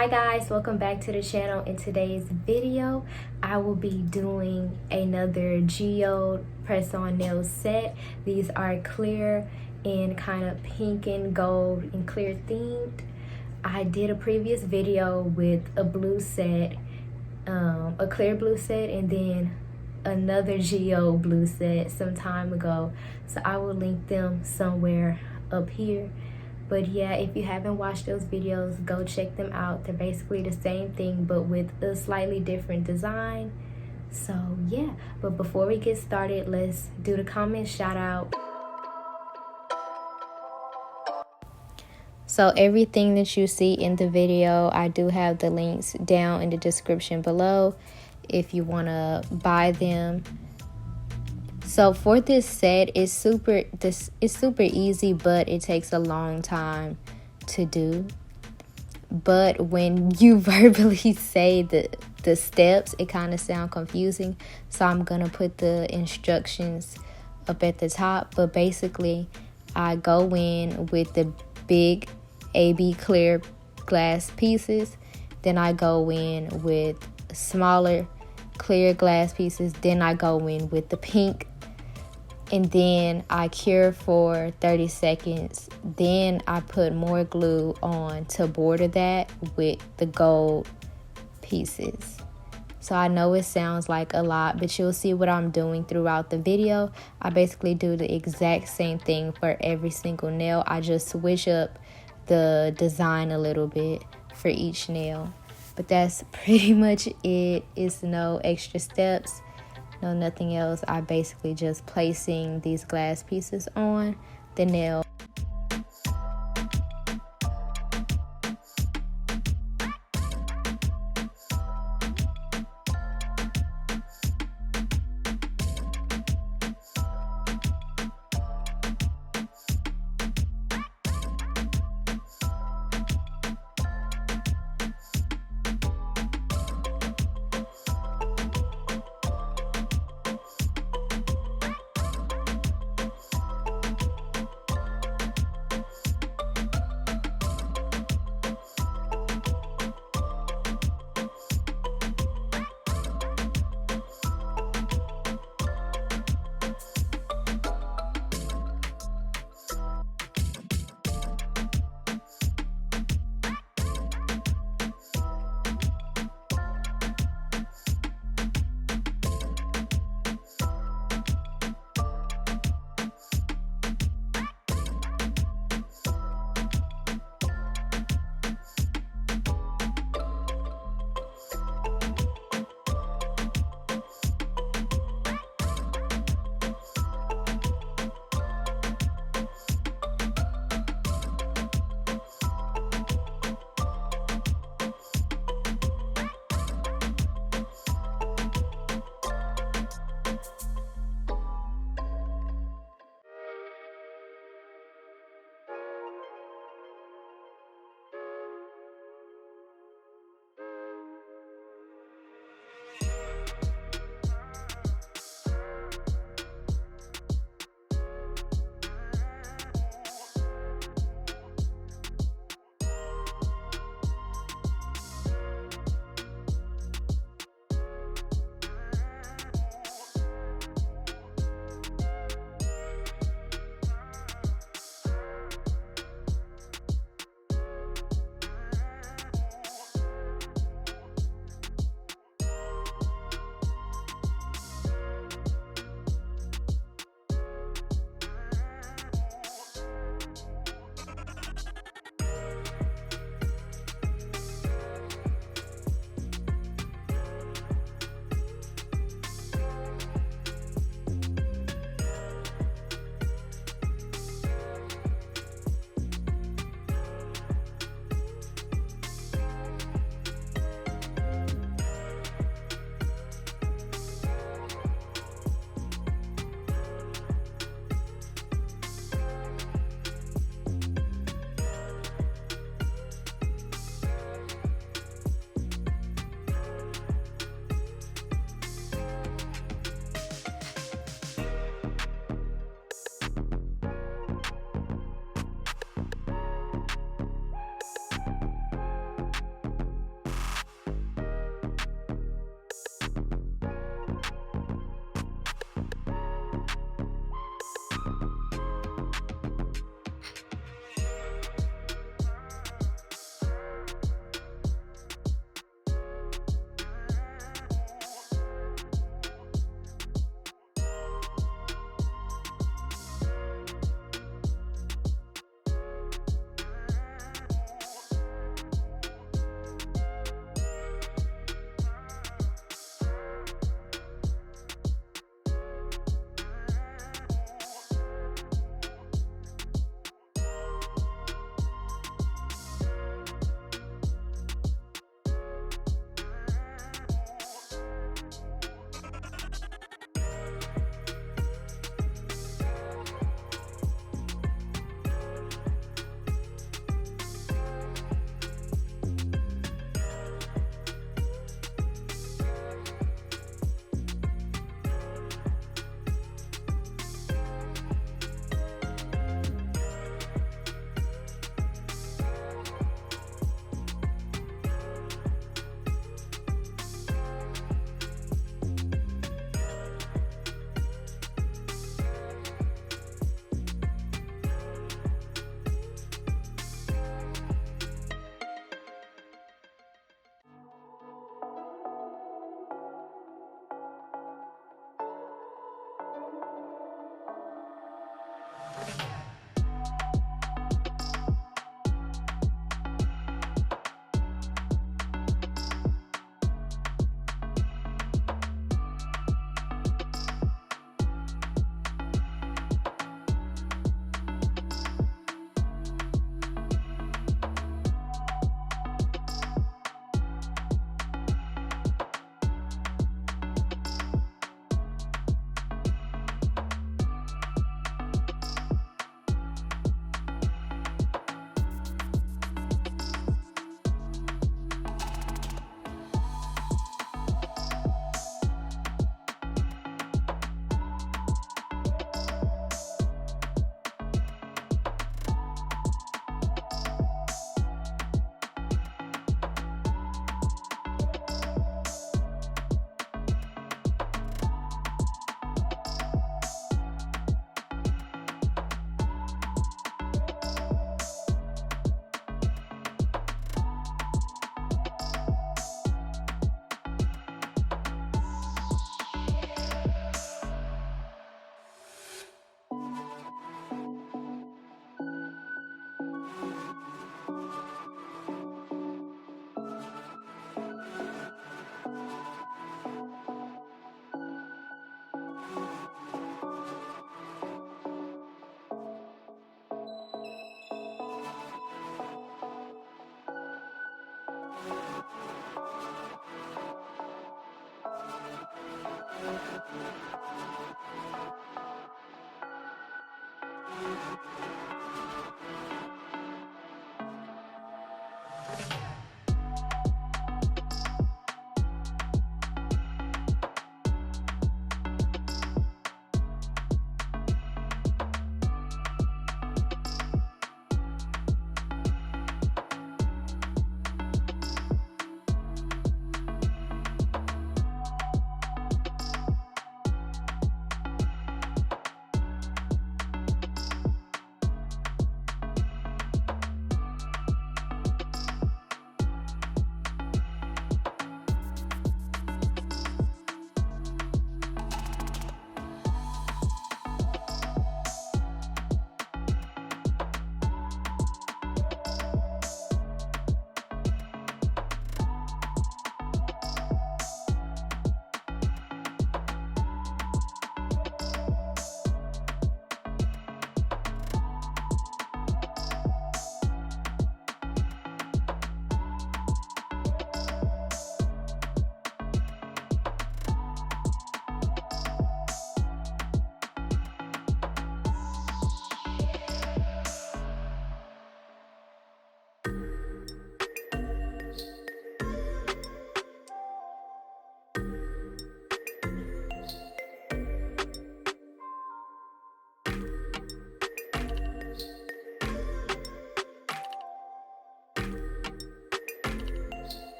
Hi guys, welcome back to the channel. In today's video I will be doing another Geode press-on nail set. These are clear and kind of pink and gold and clear themed. I did a previous video with a blue set, a clear blue set, and then another Geode blue set some time ago, so I will link them somewhere up here. But yeah, if you haven't watched those videos, go check them out. They're basically the same thing, but with a slightly different design. So yeah, but before we get started, let's do the comment shout out. So everything that you see in the video, I do have the links down in the description below if you want to buy them. So for this set, it's super easy, but it takes a long time to do. But when you verbally say the steps, it kind of sounds confusing. So I'm gonna put the instructions up at the top. But basically, I go in with the big AB clear glass pieces. Then I go in with smaller clear glass pieces. Then I go in with the pink. And then I cure for 30 seconds. Then I put more glue on to border that with the gold pieces. So I know it sounds like a lot, but you'll see what I'm doing throughout the video. I basically do the exact same thing for every single nail. I just switch up the design a little bit for each nail. But that's pretty much it. It's no extra steps. No, nothing else. I basically just placing these glass pieces on the nail.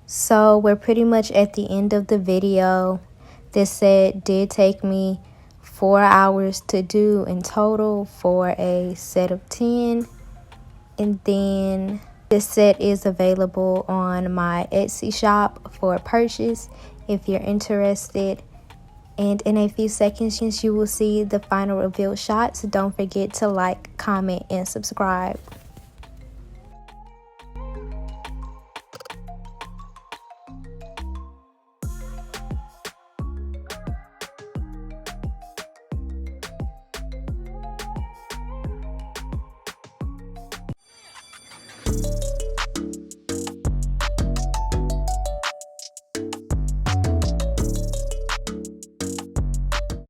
So we're pretty much at the end of the video. This set did take me 4 hours to do in total for a set of 10. And then this set is available on my Etsy shop for purchase if you're interested. And in a few seconds you will see the final reveal shots. Don't forget to like, comment, and subscribe.